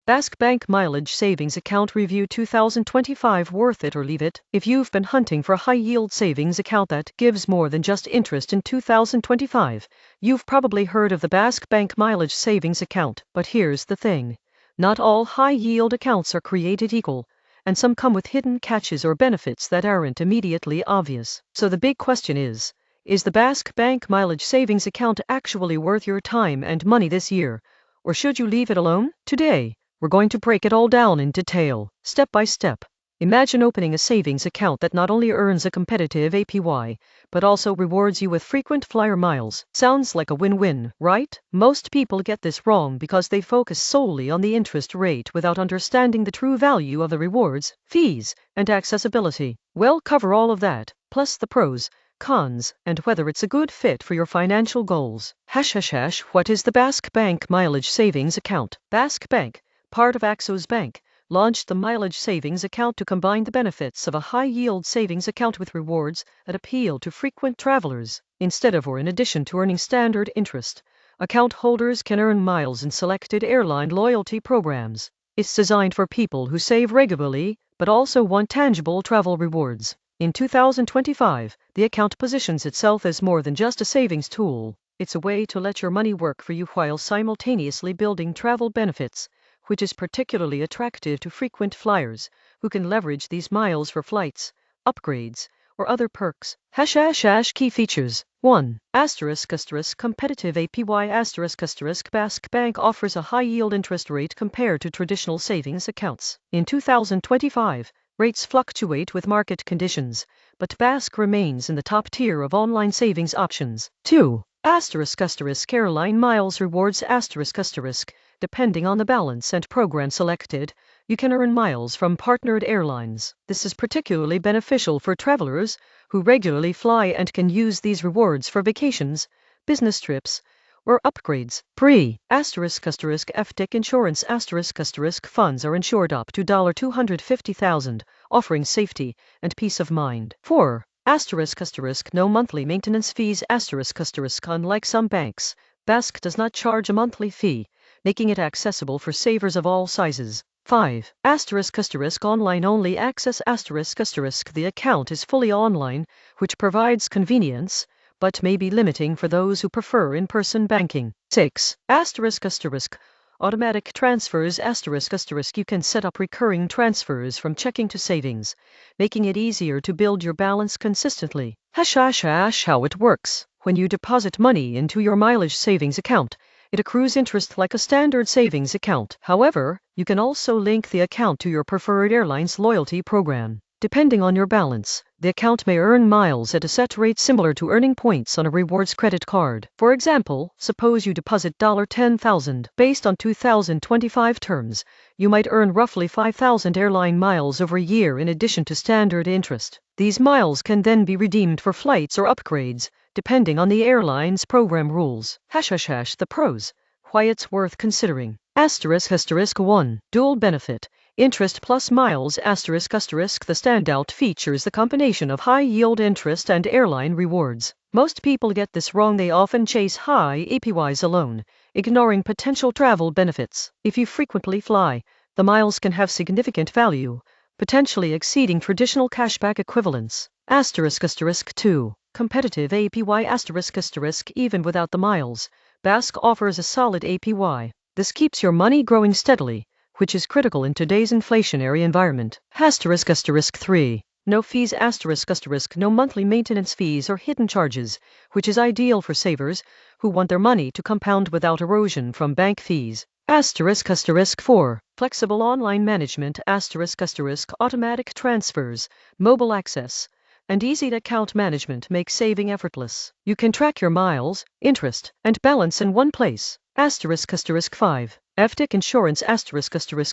Basque Bank Mileage Savings Account Review 2025. Worth it or leave it? If you've been hunting for a high-yield savings account that gives more than just interest in 2025, you've probably heard of the Basque Bank Mileage Savings Account. But here's the thing. Not all high-yield accounts are created equal, and some come with hidden catches or benefits that aren't immediately obvious. So the big question is the Basque Bank Mileage Savings Account actually worth your time and money this year, or should you leave it alone? Today, we're going to break it all down in detail, step by step. Imagine opening a savings account that not only earns a competitive APY, but also rewards you with frequent flyer miles. Sounds like a win-win, right? Most people get this wrong because they focus solely on the interest rate without understanding the true value of the rewards, fees, and accessibility. We'll cover all of that, plus the pros, cons, and whether it's a good fit for your financial goals. What is the Basque Bank Mileage Savings Account? Basque Bank, part of Axos Bank, launched the Mileage Savings Account to combine the benefits of a high-yield savings account with rewards that appeal to frequent travelers. Instead of or in addition to earning standard interest, account holders can earn miles in selected airline loyalty programs. It's designed for people who save regularly, but also want tangible travel rewards. In 2025, the account positions itself as more than just a savings tool. It's a way to let your money work for you while simultaneously building travel benefits, which is particularly attractive to frequent flyers, who can leverage these miles for flights, upgrades, or other perks. Key features. 1. Competitive APY. Basque Bank offers a high-yield interest rate compared to traditional savings accounts. In 2025, rates fluctuate with market conditions, but Basque remains in the top tier of online savings options. 2. Airline Miles Rewards. Depending on the balance and program selected, you can earn miles from partnered airlines. This is particularly beneficial for travelers who regularly fly and can use these rewards for vacations, business trips, or upgrades. FTIC Insurance. Funds are insured up to $250,000, offering safety and peace of mind. 4. No monthly maintenance fees. Unlike some banks, Basque does not charge a monthly fee, making it accessible for savers of all sizes. 5. Online-only access. The account is fully online, which provides convenience, but may be limiting for those who prefer in-person banking. 6. Automatic transfers. You can set up recurring transfers from checking to savings, making it easier to build your balance consistently. How it works. When you deposit money into your mileage savings account, it accrues interest like a standard savings account. However, you can also link the account to your preferred airline's loyalty program. Depending on your balance, the account may earn miles at a set rate similar to earning points on a rewards credit card. For example, suppose you deposit $10,000. Based on 2025 terms, you might earn roughly 5,000 airline miles over a year in addition to standard interest. These miles can then be redeemed for flights or upgrades, depending on the airline's program rules. The pros. Why it's worth considering. 1. Dual benefit. Interest plus miles. The standout feature is the combination of high-yield interest and airline rewards. Most people get this wrong. They often chase high APYs alone, ignoring potential travel benefits. If you frequently fly, the miles can have significant value, potentially exceeding traditional cashback equivalents. 2. Competitive APY. Even without the miles, Basque offers a solid APY. This keeps your money growing steadily, which is critical in today's inflationary environment. 3. No fees. No monthly maintenance fees or hidden charges, which is ideal for savers who want their money to compound without erosion from bank fees. 4. Flexible online management. Automatic transfers, mobile access, and easy account management make saving effortless. You can track your miles, interest, and balance in one place. 5. FTIC Insurance.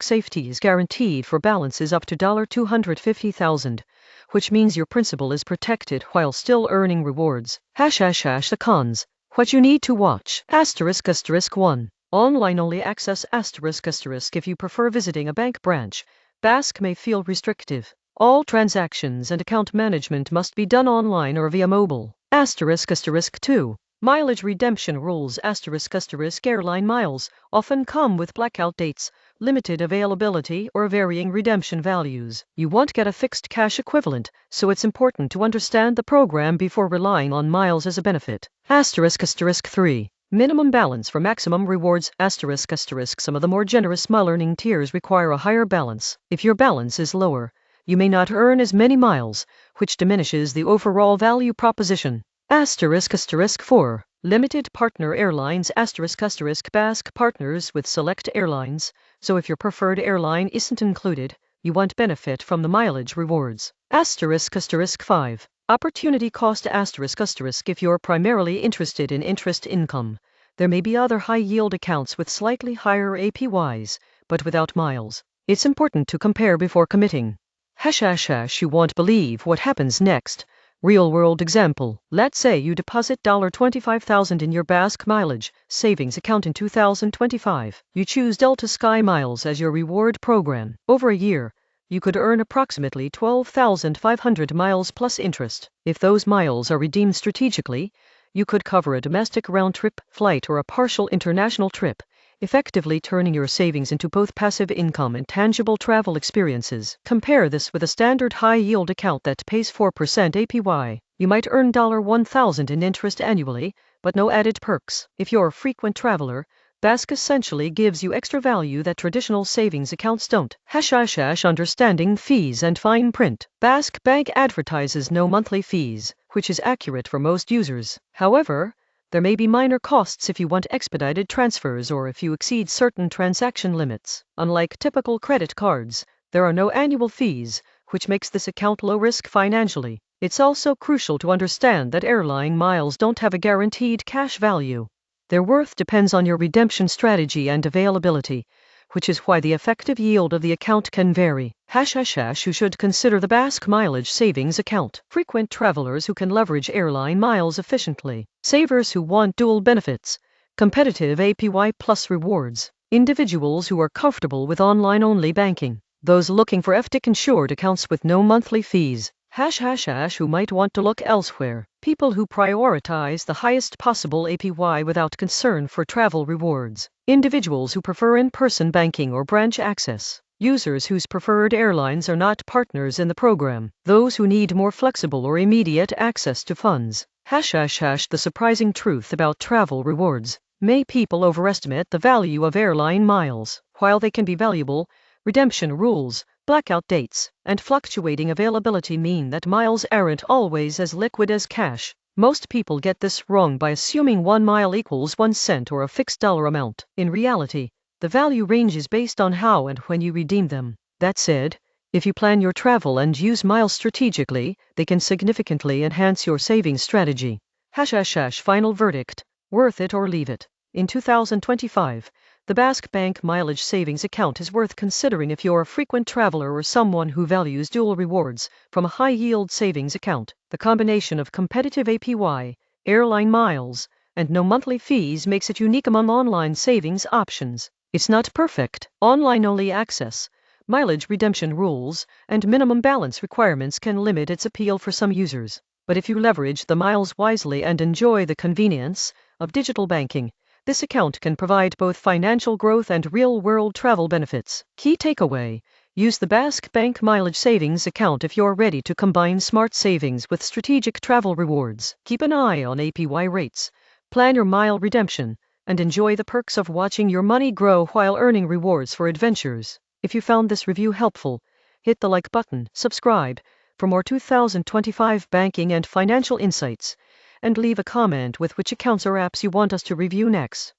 Safety is guaranteed for balances up to $250,000, which means your principal is protected while still earning rewards. The cons. What you need to watch. 1. Online-only access. If you prefer visiting a bank branch, Basque may feel restrictive. All transactions and account management must be done online or via mobile. 2. Mileage redemption rules **** airline miles often come with blackout dates, limited availability or varying redemption values. You won't get a fixed cash equivalent, so it's important to understand the program before relying on miles as a benefit. ***3. Minimum balance for maximum rewards ***. Some of the more generous mile earning tiers require a higher balance. If your balance is lower, you may not earn as many miles, which diminishes the overall value proposition. **4. Limited partner airlines BASK partners with select airlines, so if your preferred airline isn't included, you won't benefit from the mileage rewards. **5. Opportunity cost *** If you're primarily interested in interest income, there may be other high-yield accounts with slightly higher APYs, but without miles. It's important to compare before committing. You won't believe what happens next. Real-world example. Let's say you deposit $25,000 in your BASK mileage savings account in 2025. You choose Delta Sky Miles as your reward program. Over a year, you could earn approximately 12,500 miles plus interest. If those miles are redeemed strategically, you could cover a domestic round-trip flight or a partial international trip, effectively turning your savings into both passive income and tangible travel experiences. Compare this with a standard high-yield account that pays 4% APY. You might earn $1,000 in interest annually, but no added perks. If you're a frequent traveler, BASK essentially gives you extra value that traditional savings accounts don't. Understanding fees and fine print. BASK Bank advertises no monthly fees, which is accurate for most users. However, there may be minor costs if you want expedited transfers or if you exceed certain transaction limits. Unlike typical credit cards, there are no annual fees, which makes this account low risk financially. It's also crucial to understand that airline miles don't have a guaranteed cash value. Their worth depends on your redemption strategy and availability, which is why the effective yield of the account can vary. You should consider the BASK mileage savings account. Frequent travelers who can leverage airline miles efficiently. Savers who want dual benefits, competitive APY plus rewards. Individuals who are comfortable with online-only banking. Those looking for FDIC-insured accounts with no monthly fees. Who might want to look elsewhere. People who prioritize the highest possible APY without concern for travel rewards. Individuals who prefer in-person banking or branch access. Users whose preferred airlines are not partners in the program. Those who need more flexible or immediate access to funds. The surprising truth about travel rewards. May people overestimate the value of airline miles. While they can be valuable, redemption rules, blackout dates, and fluctuating availability mean that miles aren't always as liquid as cash. Most people get this wrong by assuming 1 mile equals 1 cent or a fixed dollar amount. In reality, the value ranges based on how and when you redeem them. That said, if you plan your travel and use miles strategically, they can significantly enhance your savings strategy. Final verdict: worth it or leave it. In 2025, the BASK Bank mileage savings account is worth considering if you're a frequent traveler or someone who values dual rewards from a high-yield savings account. The combination of competitive APY, airline miles, and no monthly fees makes it unique among online savings options. It's not perfect. Online-only access, mileage redemption rules, and minimum balance requirements can limit its appeal for some users. But if you leverage the miles wisely and enjoy the convenience of digital banking, this account can provide both financial growth and real-world travel benefits. Key takeaway: use the BASK Bank mileage savings account if you're ready to combine smart savings with strategic travel rewards. Keep an eye on APY rates, plan your mile redemption, and enjoy the perks of watching your money grow while earning rewards for adventures. If you found this review helpful, hit the like button, subscribe for more 2025 banking and financial insights, and leave a comment with which accounts or apps you want us to review next.